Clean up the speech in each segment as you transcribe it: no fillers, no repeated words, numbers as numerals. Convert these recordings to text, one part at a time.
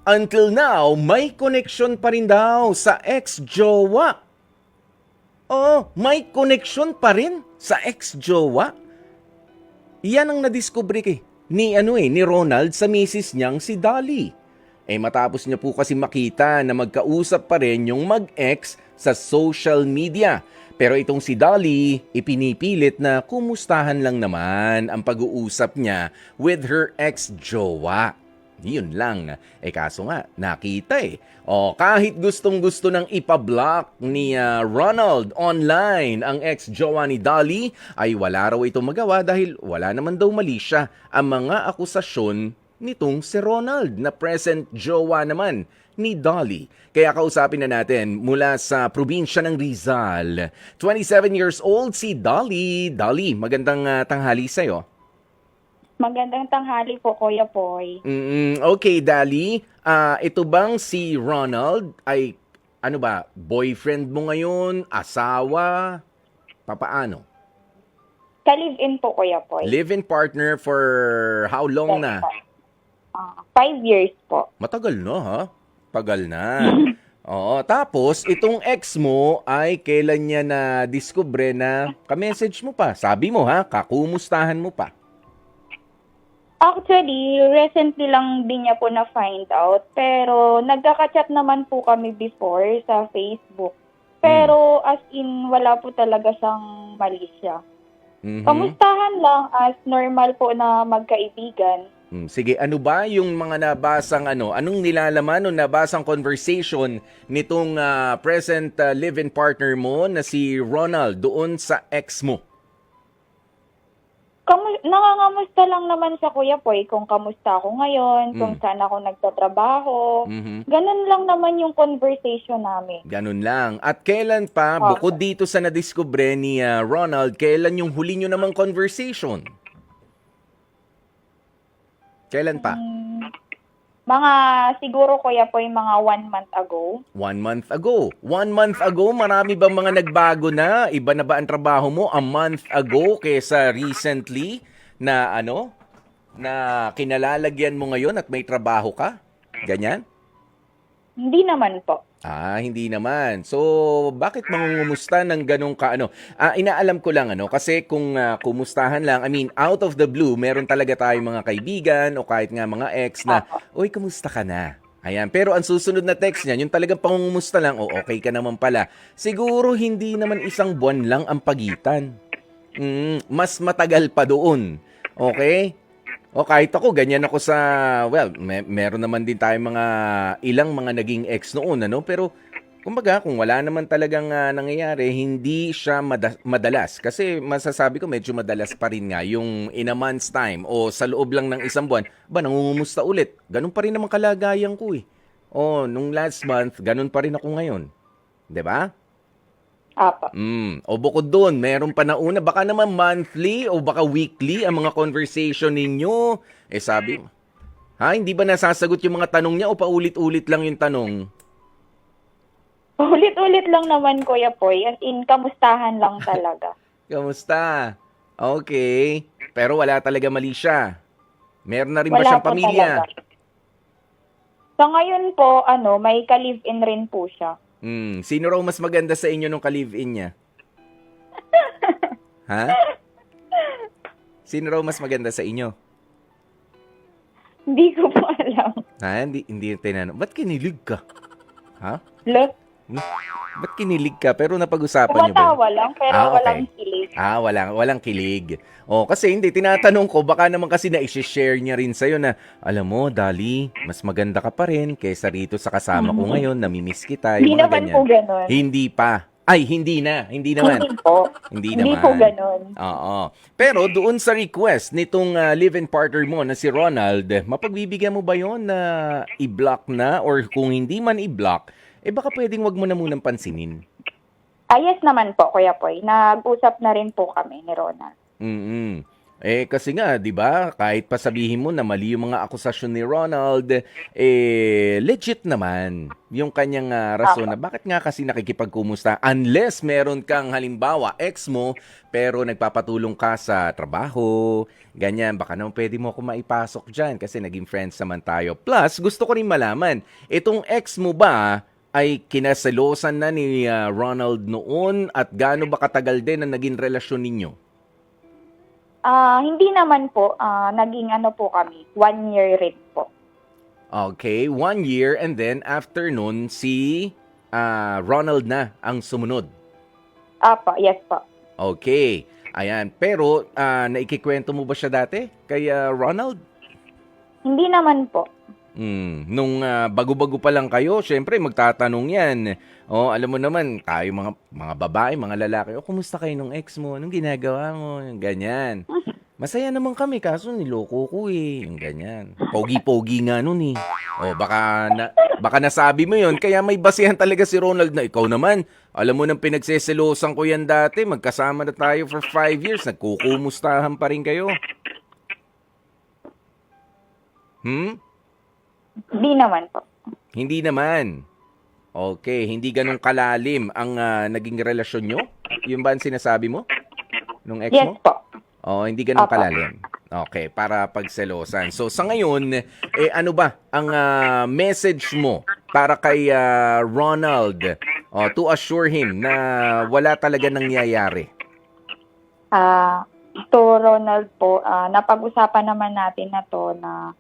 Until now, may connection pa rin daw sa ex-jowa. Oo, may connection pa rin sa ex-jowa. Yan ang nadiskubre ni Ronald sa misis niyang si Dolly. Matapos niya po kasi makita na magkausap pa rin yung mag-ex sa social media. Pero itong si Dolly, ipinipilit na kumustahan lang naman ang pag-uusap niya with her ex-jowa. Yun lang. Kaso nga, nakita kahit gustong-gusto nang ipablock ni Ronald online ang ex-jowa ni Dolly, ay wala raw ito magawa dahil wala naman daw mali siya ang mga akusasyon nitong si Ronald na present jowa naman ni Dolly. Kaya kausapin na natin mula sa probinsya ng Rizal. 27 years old si Dolly. Dolly, magandang tanghali sa'yo. Magandang tanghali po, Kuya Poy. Okay, Dolly. Ito bang si Ronald ay boyfriend mo ngayon, asawa, papaano? Ka-live-in po, Kuya Poy. Live-in partner for how long na? 5 years po. Matagal na ha? Tagal na. Oo, tapos itong ex mo ay kailan niya na diskubre na ka-message mo pa? Sabi mo ha, kakumustahan mo pa. Actually, recently lang din niya po na-find out. Pero nagkaka-chat naman po kami before sa Facebook. Pero as in, wala po talaga siyang mali siya. Kamustahan lang as normal po na magkaibigan. Sige, ano ba yung mga nabasang anong nilalaman o nabasang conversation nitong present live-in partner mo na si Ronald doon sa ex mo? Nangangamusta lang naman siya, Kuya Poy, kung kamusta ako ngayon, kung saan ako nagtatrabaho. Ganun lang naman yung conversation namin. Ganun lang. At kailan pa, bukod dito sa nadiskubre ni Ronald, kailan yung huli nyo namang conversation? Kailan pa? Mga siguro, Kuya Poy, mga 1 month ago. 1 month ago. 1 month ago, marami bang mga nagbago na? Iba na ba ang trabaho mo a month ago kaysa recently na na kinalalagyan mo ngayon at may trabaho ka? Ganyan? Hindi naman po. Hindi naman. So, bakit mangungumusta ng ganong inaalam ko lang kasi kung kumustahan lang, I mean, out of the blue, meron talaga tayong mga kaibigan o kahit nga mga ex na, "Uy, kumusta ka na?" Ayan. Pero ang susunod na text niya, yung talagang pangungumusta lang, okay ka naman pala. Siguro hindi naman 1 buwan lang ang pagitan. Mas matagal pa doon. Okay? O kahit ako, ganyan ako sa, meron naman din tayong ilang mga naging ex noon, pero kumbaga, kung wala naman talagang nangyayari, hindi siya madalas. Kasi masasabi ko, medyo madalas pa rin nga, yung in a month's time o sa loob lang ng 1 buwan, nangungumusta ulit. Ganun pa rin naman kalagayan ko nung last month, ganun pa rin ako ngayon. 'Di ba? Apa. O bukod doon, meron pa nauna, baka naman monthly o baka weekly ang mga conversation ninyo. Sabi mo, hindi ba nasasagot yung mga tanong niya o paulit-ulit lang yung tanong? Ulit-ulit lang naman, Kuya Poy. As in, kamustahan lang talaga. Kamusta? Okay. Pero wala talaga mali siya. Meron na rin ba Wala siyang po pamilya? talaga. Sa ngayon po, may ka-live-in rin po siya. Sino raw mas maganda sa inyo nung ka-live-in niya? Ha? Sino raw mas maganda sa inyo? Hindi ko po alam. Hindi tinanong. Ba't kinilig ka? Ha? Look, Ba't kinilig ka? Pero napag-usapan niyo ba? tumatawa lang, pero Okay. walang kilig. Walang kilig. Kasi hindi, tinatanong ko, baka naman kasi na-share niya rin sa'yo na, alam mo, Dali, mas maganda ka pa rin kaysa rito sa kasama ko ngayon, namimiss kita. Hindi Yung mga naman ganyan. po ganun. Hindi pa. Ay, hindi na. Hindi naman. Hindi po. Hindi Hindi naman. po ganun. Oo. Pero doon sa request nitong live-in partner mo na si Ronald, mapagbibigyan mo ba yon na i-block na? Or kung hindi man i-block, baka pwedeng wag mo na munang pansinin. Yes naman po, Kuya Poy. Nag-usap na rin po kami ni Ronald. Kasi nga, 'di ba? Kahit pa sabihin mo na mali yung mga akusasyon ni Ronald, legit naman yung kanyang rason na bakit nga kasi nakikipagkumusta unless meron kang halimbawa ex mo pero nagpapatulong ka sa trabaho, ganyan, baka naman pwede mo ako maipasok diyan kasi naging friends naman tayo. Plus, gusto ko rin malaman, itong ex mo ba ay kinaselosan na ni Ronald noon at gaano ba katagal din ang naging relasyon ninyo? Hindi naman po, naging ano po kami, 1 year rin po. Okay, 1 year and then after nun, si Ronald na ang sumunod. Yes po. Okay, ayan. Pero naikikwento mo ba siya dati kay Ronald? Hindi naman po. Nung bago-bago pa lang kayo, syempre magtatanong yan. Alam mo naman, tayo mga babae, mga lalaki, kumusta kayo nung ex mo? Anong ginagawa mo? Yung ganyan. Masaya naman kami, kaso niloko ko yung ganyan. Pogi-pogi nga nun eh. Baka nasabi mo yon kaya may basihan talaga si Ronald na ikaw naman. Alam mo nang pinagseselosan ko yan dati, magkasama na tayo for 5 years, nagkukumustahan pa rin kayo. Hindi naman po. Hindi naman. Okay, hindi ganun kalalim ang naging relasyon nyo? Yung ba ang sinasabi mo? Nung ex Yes mo? po. Hindi ganun Opo. kalalim. Okay, para pagselosan. So sa ngayon, ano ba ang message mo para kay Ronald to assure him na wala talaga nangyayari? To Ronald po, napag-usapan naman natin na to na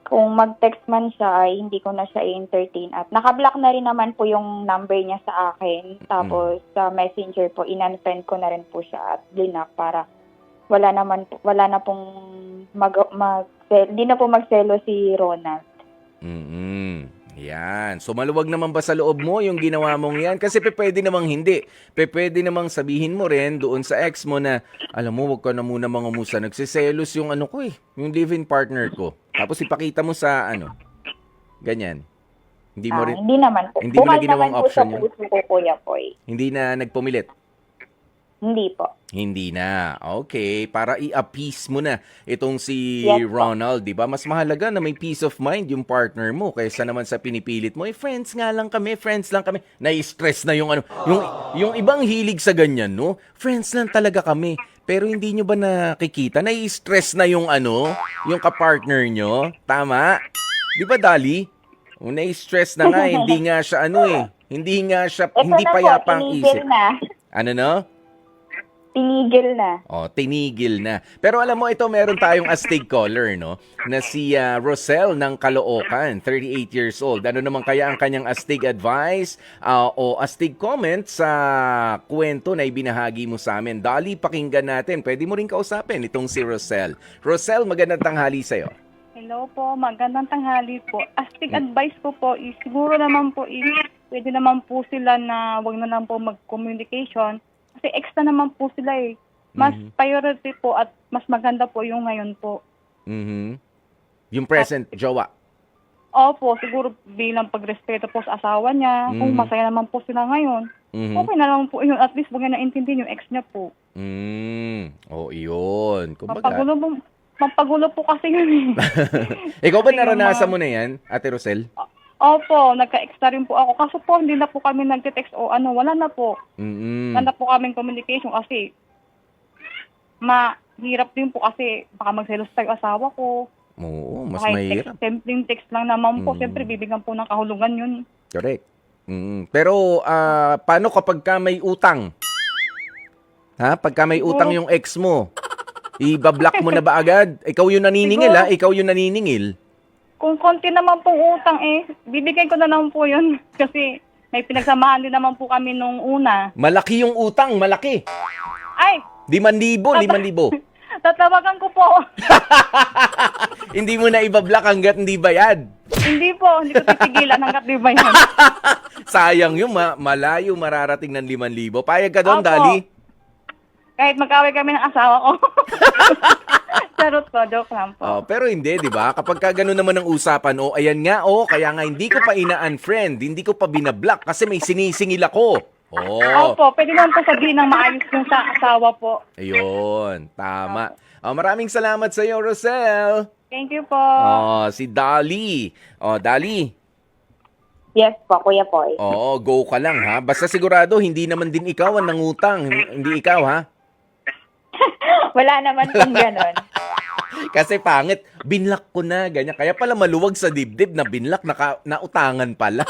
kung mag-text man siya ay hindi ko na siya i-entertain at naka-block na rin naman po yung number niya sa akin. Tapos sa Messenger po, in-unfriend ko na rin po siya at blinak para wala na pong hindi na po magselo si Ronald. Yan. So maluwag naman ba sa loob mo yung ginawa mong yan? Kasi pwede namang hindi. Pwede namang sabihin mo rin doon sa ex mo na, alam mo, wag ka na muna mangumusta. Nagsiselos yung yung live-in partner ko. Tapos ipakita mo sa ganyan. Hindi mo rin, Hindi naman po. hindi mo na Bukal ginawang naman po option sa yun? puso ko, Kuya Poy. Hindi na nagpumilit? Hindi po. Hindi na. Okay, para i-appease mo na itong si Yes, po. Ronald, 'di ba? Mas mahalaga na may peace of mind yung partner mo kaysa naman sa pinipilit mo. Friends nga lang kami, friends lang kami. Nai-stress na yung yung ibang hilig sa ganyan, no? Friends lang talaga kami. Pero hindi nyo ba nakikita? Nai-stress na yung yung kapartner nyo. Tama? 'Di ba, Dali? Nai-stress na nga, hindi nga siya Hindi nga siya, Ito hindi na payapa po, ang tinigil isip. na. Ano no? Tinigil na. Tinigil na. Pero alam mo, ito meron tayong astig caller, no? Na si Rosel ng Caloocan, 38 years old. Ano naman kaya ang kanyang astig advice o astig comment sa kwento na ibinahagi mo sa amin? Dali, pakinggan natin. Pwede mo rin kausapin itong si Rosel. Rosel, magandang tanghali sa'yo. Hello po, magandang tanghali po. Astig advice ko po is siguro naman po pwede naman po sila na wag na lang po mag-communication kasi extra naman po sila eh. Mas priority po at mas maganda po yung ngayon po. Yung present jowa. Opo, siguro bilang pagrespeto po sa asawa niya, kung masaya naman po sila ngayon, okay na lang po yun. At least wag niya naintindihin yung ex niya po. Iyon. Kumbaga. Mapagulo po kasi yun eh. Ikaw ba naranasan mo na yan, Ate Rosel? Opo, nagka-extra rin po ako. Kaso po, hindi na po kami nag-text o wala na po. Wala na po kaming communication kasi mahirap din po kasi baka magselos tayo asawa ko. Oo, mas Kahit mahirap. simpleng text lang naman po. Siyempre, bibigyan po ng kahulugan yun. Correct. Pero, paano kapag ka may utang? Pagka may utang yung ex mo, ibablock mo na ba agad? Ikaw yung naniningil, Siguro. Ikaw yung naniningil. Kung konti naman pong utang bibigyan ko na lang po yun. Kasi may pinagsamahan din naman po kami nung una. Malaki yung utang, malaki. Ay! 5,000. Tatawagan ko po. Hindi mo na ibablock hanggat hindi bayad. Hindi po, hindi ko titigilan hanggat di ba yan. Sayang yung malayo mararating ng 5,000. Payag ka doon, Opo. Dali. Kahit magkaway kami ng asawa ko. Charot ko, joke lang po. Pero hindi, di ba? Kapag ka gano'n naman ang usapan, ayan nga, kaya nga hindi ko pa ina-unfriend, hindi ko pa binablock kasi may sinisingil ako. Oh, Opo, pwede naman po sabihin ng maayos yung sa asawa po. ayun. Tama. Maraming salamat sa iyo, Rosel. Thank you po. Si Dali. Dali. Yes po, Kuya Paul. Oo, go ka lang ha. Basta sigurado, hindi naman din ikaw ang nangutang. Hindi ikaw ha. Wala naman pong ganon. Kasi pangit, binlock ko na, ganyan. Kaya pala maluwag sa dibdib na binlock, nautangan pala.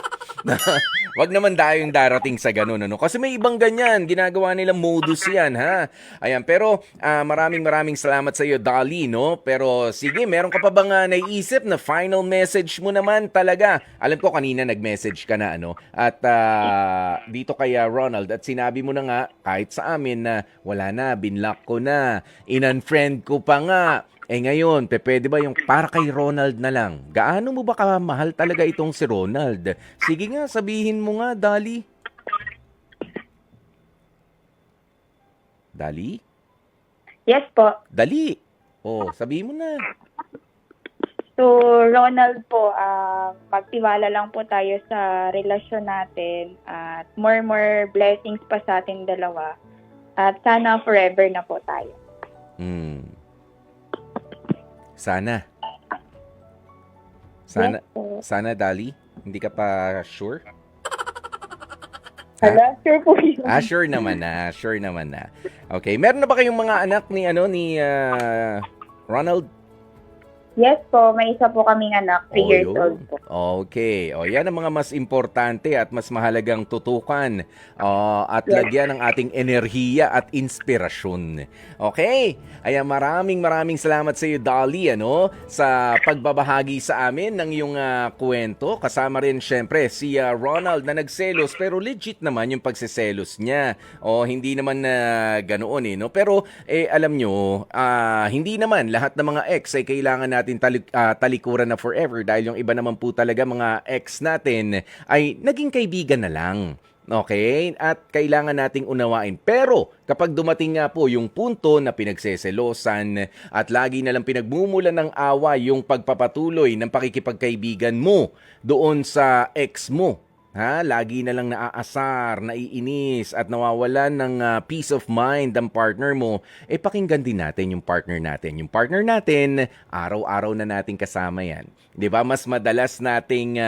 Wag naman tayong darating sa ganun, ano? Kasi may ibang ganyan, ginagawa nilang modus yan, ha? Ayan, pero maraming salamat sa iyo, Dolly, no? Pero sige, meron ka pa bang naiisip na final message mo naman talaga? Alam ko kanina nag-message ka na, ano? At dito kay Ronald, at sinabi mo na nga, kahit sa amin na wala na, binlock ko na, in-unfriend ko pa nga. Ngayon, pwede ba yung para kay Ronald na lang? Gaano mo ba kamahal talaga itong si Ronald? Sige nga, sabihin mo nga, Dali. Dali? Yes po. Dali. Sabihin mo na. So, Ronald po, magtiwala lang po tayo sa relasyon natin at more blessings pa sa ating dalawa. At sana forever na po tayo. Sana. Yes po. Sana, Dali. Hindi ka pa sure? Hala, sure po yun. Sure naman na. Sure naman na. Okay. Meron na ba kayong mga anak ni Ronald? Yes po, may isa po kaming anak, 3 years yun. old po. Okay. Yan ang mga mas importante at mas mahalagang tutukan at lagyan ng ating enerhiya at inspirasyon. Okay? Ayan, maraming salamat sa iyo, Dolly, sa pagbabahagi sa amin ng iyong kwento. Kasama rin, syempre, si Ronald na nagselos, pero legit naman yung pagsiselos niya. Hindi naman na ganoon, no? Pero, alam nyo, hindi naman lahat ng mga ex ay kailangan natin talikuran na forever dahil yung iba naman po talaga mga ex natin ay naging kaibigan na lang. Okay? At kailangan nating unawain. Pero kapag dumating nga po yung punto na pinagseselosan at lagi na lang pinagmumulan ng awa yung pagpapatuloy ng pakikipagkaibigan mo doon sa ex mo, lagi na lang naaasar, naiinis at nawawalan ng peace of mind ang partner mo, pakinggan din natin yung partner natin. Yung partner natin, araw-araw na nating kasama yan. 'Di ba? Mas madalas nating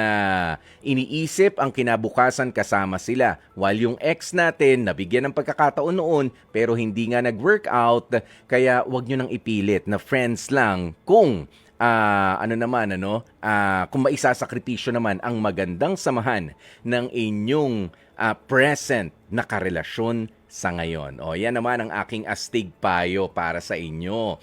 iniisip ang kinabukasan kasama sila. While yung ex natin, nabigyan ng pagkakataon noon, pero hindi nga nag-workout, kaya wag nyo nang ipilit na friends lang kung kung maisasakripisyo naman ang magandang samahan ng inyong present na karelasyon sa ngayon. Yan naman ang aking astig payo para sa inyo.